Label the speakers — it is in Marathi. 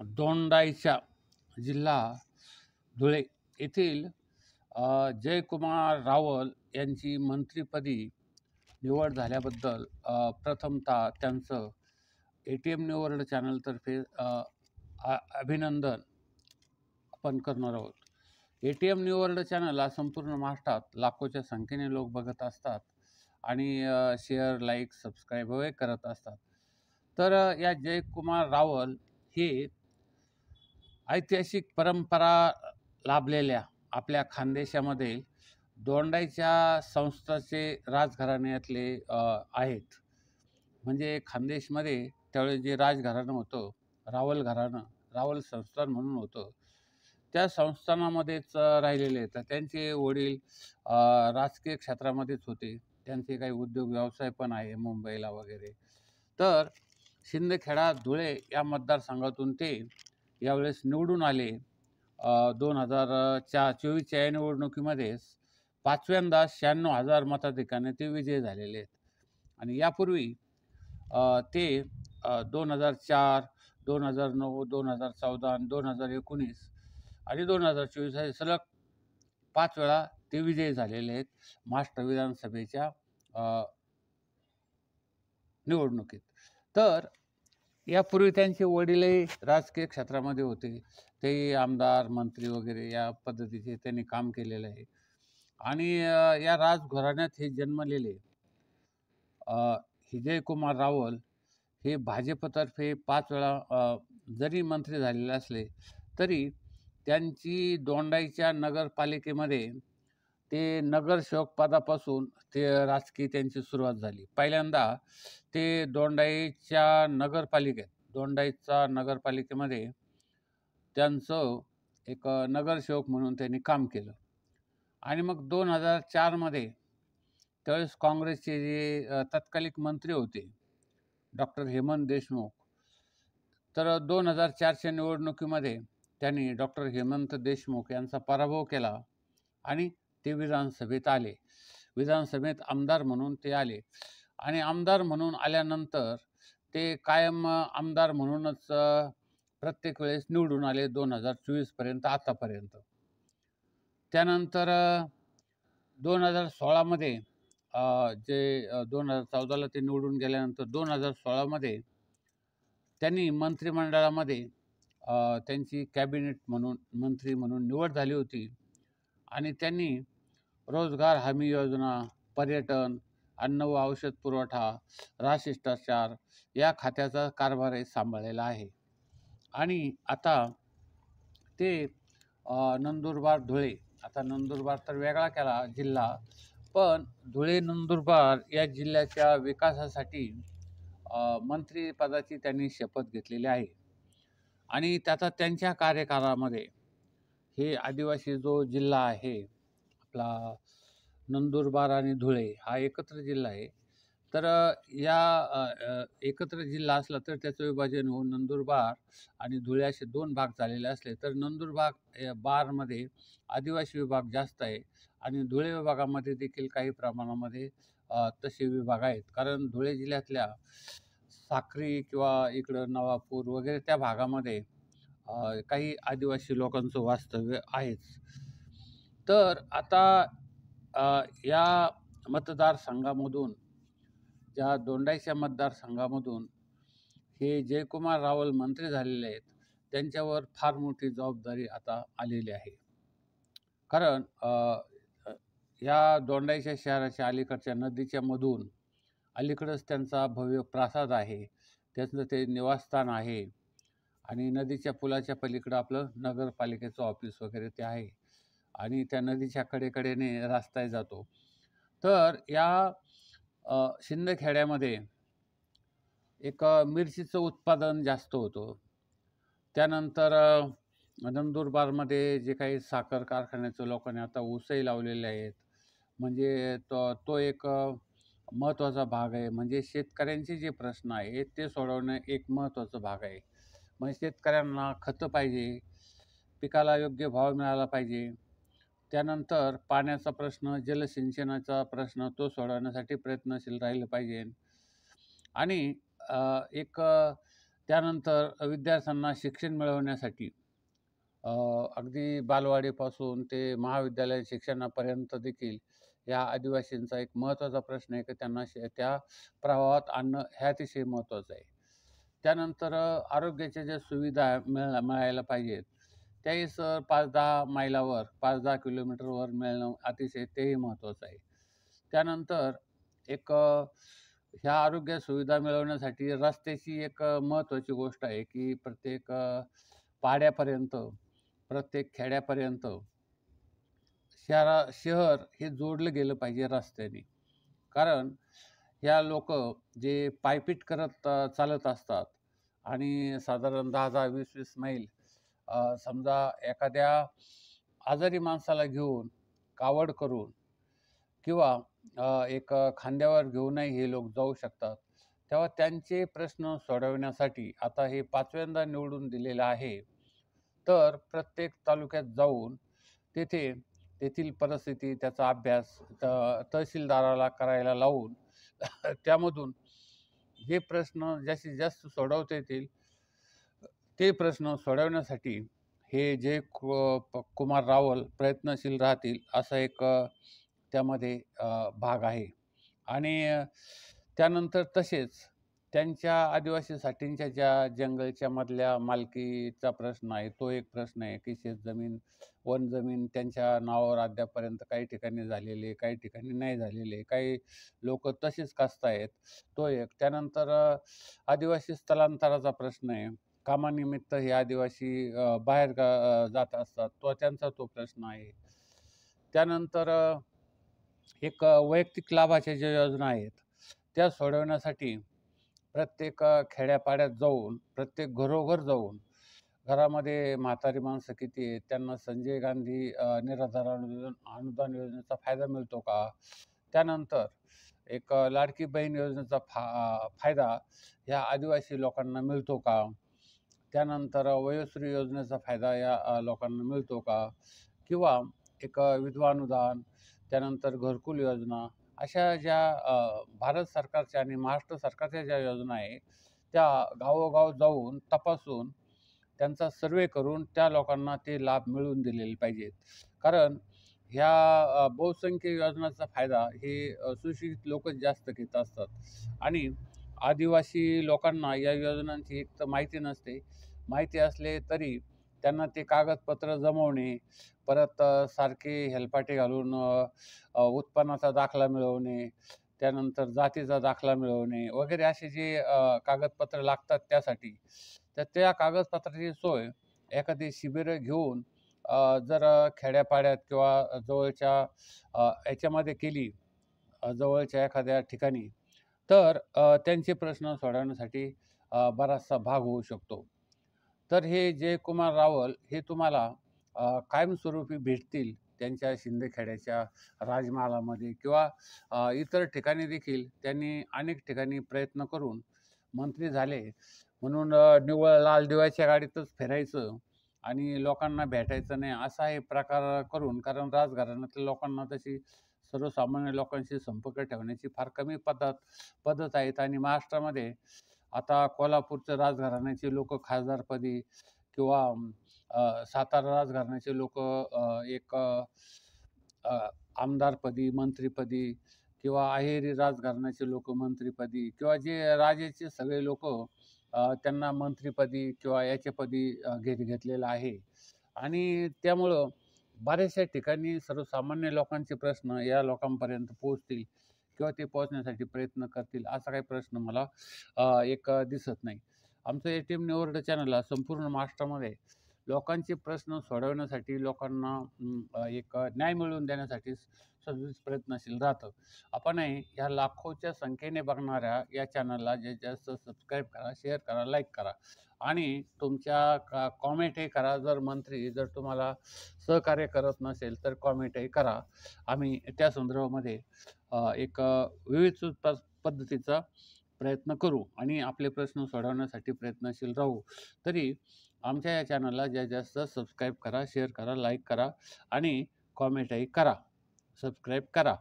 Speaker 1: दोंडाईचा जिल्हा धुळे येथील जयकुमार रावल यांची मंत्रिपदी निवड झाल्याबद्दल प्रथमतः त्यांचं ATM न्यू वर्ल्ड चॅनलतर्फे अभिनंदन आपण करणार आहोत. ATM न्यू वर्ल्ड चॅनल संपूर्ण महाराष्ट्रात लाखोच्या संख्येने लोक बघत असतात आणि शेअर, लाईक, सबस्क्राईब वगैरे करत असतात. तर या जयकुमार रावल हे ऐतिहासिक परंपरा लाभलेल्या आपल्या खानदेशामध्ये दोंडाईच्या संस्थाचे राजघराण्यातले आहेत. म्हणजे खानदेशमध्ये त्यावेळेस जे राजघराणं होतं, रावल घराणं, रावल संस्थान म्हणून होतं, त्या संस्थानामध्येच राहिलेले आहेत. तर त्यांचे वडील राजकीय क्षेत्रामध्येच होते. त्यांचे काही उद्योग व्यवसाय पण आहे मुंबईला वगैरे. तर शिंदखेडा धुळे या मतदारसंघातून ते यावेळेस निवडून आले. 2024च्या या निवडणुकीमध्ये 5व्यांदा 96,000 मताधिक्याने ते विजयी झालेले आहेत. आणि यापूर्वी ते 2004, 2009, 2014, 2019 आणि 2024 सलग 5 वेळा ते विजयी झालेले आहेत महाराष्ट्र विधानसभेच्या निवडणुकीत. तर यापूर्वी त्यांचे वडीलही राजकीय क्षेत्रामध्ये होते. तेही आमदार, मंत्री वगैरे या पद्धतीचे त्यांनी काम केलेलं आहे. आणि या राजघराण्यात हे जन्मलेले जयकुमार रावल हे भाजपतर्फे 5 वेळा जरी मंत्री झालेले असले तरी त्यांची दोंडाईच्या नगरपालिकेमध्ये ते नगरसेवक पदापासून ते राजकीय त्यांची सुरुवात झाली. पहिल्यांदा ते दोंडाईच्या नगरपालिकेमध्ये त्यांचं एक नगरसेवक म्हणून त्यांनी काम केलं. आणि मग 2004मध्ये त्यावेळेस काँग्रेसचे जे तत्कालिक मंत्री होते डॉक्टर हेमंत देशमुख, तर 2004च्या निवडणुकीमध्ये त्यांनी डॉक्टर हेमंत देशमुख यांचा पराभव केला आणि ते विधानसभेत आले. विधानसभेत आमदार म्हणून ते आले आणि आमदार म्हणून आल्यानंतर ते कायम आमदार म्हणूनच प्रत्येक वेळेस निवडून आले 2024पर्यंत आतापर्यंत. त्यानंतर 2016मध्ये जे 2014ला ते निवडून गेल्यानंतर 2016मध्ये त्यांनी मंत्रिमंडळामध्ये त्यांची कॅबिनेट म्हणून मंत्री म्हणून निवड झाली होती. आणि त्यांनी रोजगार हमी योजना, पर्यटन, अन्न व औषध पुरवठा, राजशिष्टाचार या खात्याचा कारभारही सांभाळलेला आहे. आणि आता ते नंदुरबार धुळे, आता नंदुरबार तर वेगळा केला जिल्हा, पण धुळे नंदुरबार या जिल्ह्याच्या विकासासाठी मंत्रिपदाची त्यांनी शपथ घेतलेली आहे. आणि त्याचा त्यांच्या कार्यकाळामध्ये हे आदिवासी जो जिल्हा आहे आपला नंदुरबार आणि धुळे हा एकत्र जिल्हा आहे. तर या एकत्र जिल्हा असला तर त्याचं विभाजन होऊन नंदुरबार आणि धुळे असे 2 भाग झालेले असले तर नंदुरबार बारमध्ये आदिवासी विभाग जास्त आहे आणि धुळे विभागामध्ये देखील काही प्रमाणामध्ये तसे विभाग आहेत. कारण धुळे जिल्ह्यातल्या साक्री किंवा इकडं नवापूर वगैरे त्या भागामध्ये काही आदिवासी लोकांचं वास्तव्य आहेच. तर आता या मतदारसंघामधून, ज्या दोंडाईच्या मतदारसंघामधून हे जयकुमार रावल मंत्री झालेले आहेत, त्यांच्यावर फार मोठी जबाबदारी आता आलेली आहे. कारण या दोंडाईच्या शहराच्या अलीकडच्या नदीच्या मधून अलीकडंच त्यांचा भव्य प्रासाद आहे, त्यांचं ते निवासस्थान आहे आणि नदीच्या पुलाच्या पलीकडं आपलं नगरपालिकेचं ऑफिस वगैरे ते आहे आणि त्या नदीच्या कडेकडेने रस्ताही जातो. तर या शिंदखेड्यामध्ये एक मिरचीचं उत्पादन जास्त होतं. त्यानंतर नंदुरबारमध्ये जे काही साखर कारखान्याचं लोकांनी आता ऊसही लावलेले आहेत. म्हणजे तो एक महत्त्वाचा भाग आहे. म्हणजे शेतकऱ्यांचे जे प्रश्न आहेत ते सोडवणं एक महत्त्वाचा भाग आहे. म्हणजे शेतकऱ्यांना खतं पाहिजे, पिकाला योग्य भाव मिळाला पाहिजे. त्यानंतर पाण्याचा प्रश्न, जलसिंचनाचा प्रश्न तो सोडवण्यासाठी प्रयत्नशील राहिलं पाहिजे. आणि एक त्यानंतर विद्यार्थ्यांना शिक्षण मिळवण्यासाठी अगदी बालवाडीपासून ते महाविद्यालयीन शिक्षणापर्यंत देखील या आदिवासींचा एक महत्त्वाचा प्रश्न आहे की त्यांना त्या प्रवाहात आणणं हे अतिशय महत्त्वाचं आहे. त्यानंतर आरोग्याच्या ज्या सुविधा मिळायला पाहिजेत त्याही 5-10 मैलावर 5-10 किलोमीटरवर मिळणं अतिशय तेही महत्त्वाचं आहे. त्यानंतर एक ह्या आरोग्य सुविधा मिळवण्यासाठी रस्त्याची एक महत्त्वाची गोष्ट आहे की प्रत्येक पाड्यापर्यंत, प्रत्येक खेड्यापर्यंत शहर हे जोडलं गेलं पाहिजे रस्त्याने. कारण ह्या लोकं जे पायपीट करत चालत असतात आणि साधारण 10-10, 20-20 मैल समजा एखाद्या आजारी माणसाला घेऊन, कावड करून किंवा एक खांद्यावर घेऊनही हे लोक जाऊ शकतात. तेव्हा त्यांचे प्रश्न सोडवण्यासाठी आता हे 5व्यांदा निवडून दिलेलं आहे. तर प्रत्येक तालुक्यात जाऊन तेथील परिस्थिती, त्याचा अभ्यास तहसीलदाराला करायला लावून त्यामधून जे प्रश्न जास्तीत जास्त सोडवता येतील ते प्रश्न सोडवण्यासाठी हे जे कुमार रावल प्रयत्नशील राहतील असा एक त्यामध्ये भाग आहे. आणि त्यानंतर तसेच त्यांच्या आदिवासीसाठींच्या ज्या जंगलच्या मधल्या मालकीचा प्रश्न आहे तो एक प्रश्न आहे की शेतजमीन, वनजमीन त्यांच्या नावावर अद्यापपर्यंत काही ठिकाणी झालेले, काही ठिकाणी नाही झालेले, काही लोक तसेच आहेत तो एक. त्यानंतर आदिवासी स्थलांतराचा प्रश्न आहे. कामानिमित्त हे आदिवासी बाहेर जात असतात त्यांचा तो प्रश्न आहे. त्यानंतर एक वैयक्तिक लाभाच्या ज्या योजना आहेत त्या सोडवण्यासाठी प्रत्येक खेड्यापाड्यात जाऊन, प्रत्येक घरोघर जाऊन, घरामध्ये म्हातारी माणसं किती आहेत त्यांना संजय गांधी निराधार अनुदान योजनेचा फायदा मिळतो का? त्यानंतर एक लाडकी बहीण योजनेचा फायदा ह्या आदिवासी लोकांना मिळतो का? त्यानंतर वयोश्री योजनेचा फायदा या लोकांना मिळतो का? किंवा एक विधवा अनुदान, त्यानंतर घरकुल योजना, अशा ज्या भारत सरकारच्या आणि महाराष्ट्र सरकारच्या ज्या योजना आहे त्या गावोगाव जाऊन तपासून त्यांचा सर्वे करून त्या लोकांना ते लाभ मिळवून दिलेले पाहिजेत. कारण ह्या बहुसंख्य योजनांचा फायदा हे सुशिक्षित लोकच जास्त घेत असतात आणि आदिवासी लोकांना या योजनांची एक तर माहिती नसते. माहिती असले तरी त्यांना ते कागदपत्र जमवणे, परत सारखे हेलपाटे घालून उत्पन्नाचा दाखला मिळवणे, त्यानंतर जातीचा दाखला मिळवणे वगैरे असे जे कागदपत्र लागतात त्यासाठी, तर त्या कागदपत्राची सोय एखादी शिबिरं घेऊन जर खेड्यापाड्यात किंवा जवळच्या याच्यामध्ये केली, जवळच्या एखाद्या ठिकाणी, तर त्यांचे प्रश्न सोडवण्यासाठी बराचसा भाग होऊ शकतो. तर हे जयकुमार रावल हे तुम्हाला कायमस्वरूपी भेटतील त्यांच्या शिंदखेड्याच्या राजमहालामध्ये किंवा इतर ठिकाणी देखील त्यांनी अनेक ठिकाणी प्रयत्न करून मंत्री झाले म्हणून निव्वळ लाल दिव्याच्या गाडीतच फिरायचं आणि लोकांना भेटायचं नाही असा हे प्रकार करून, कारण राजघराण्यातल्या लोकांना तशी सर्वसामान्य लोकांशी संपर्क ठेवण्याची फार कमी पद्धत आहेत. आणि महाराष्ट्रामध्ये आता कोल्हापूरचं राजघराण्याचे लोक खासदारपदी किंवा सातारा राजघराण्याचे लोक एक आमदारपदी, मंत्रीपदी किंवा अहेरी राजघराण्याचे लोक मंत्रीपदी किंवा जे राजेचे सगळे लोक त्यांना मंत्रीपदी किंवा याच्यापदी घेतलेलं आहे. आणि त्यामुळं बऱ्याचशा ठिकाणी सर्वसामान्य लोकांचे प्रश्न या लोकांपर्यंत पोहोचतील किंवा ते पोहोचण्यासाठी प्रयत्न करतील असा काही प्रश्न मला एक दिसत नाही. आमचं ATM न्यूज चॅनलला संपूर्ण महाराष्ट्रामध्ये लोकांचे प्रश्न सोडवण्यासाठी, लोकांना एक न्याय मिळवून देण्यासाठी सदैव प्रयत्नशील राहतं. आपणही ह्या लाखोच्या संख्येने बघणाऱ्या या चॅनलला जास्त सबस्क्राईब करा, शेअर करा, लाईक करा आणि तुमच्या कॉमेंटही करा. जर तुम्हाला सहकार्य करत नसेल तर कॉमेंटही करा. आम्ही त्या संदर्भामध्ये एक विविध पद्धतीचा प्रयत्न करू आणि आपले प्रश्न सोडवण्यासाठी प्रयत्नशील राहू. तरी आमच्या या चॅनलला जास्त सबस्क्राईब करा, शेअर करा, लाईक करा आणि कॉमेंटही करा. सबस्क्राईब करा.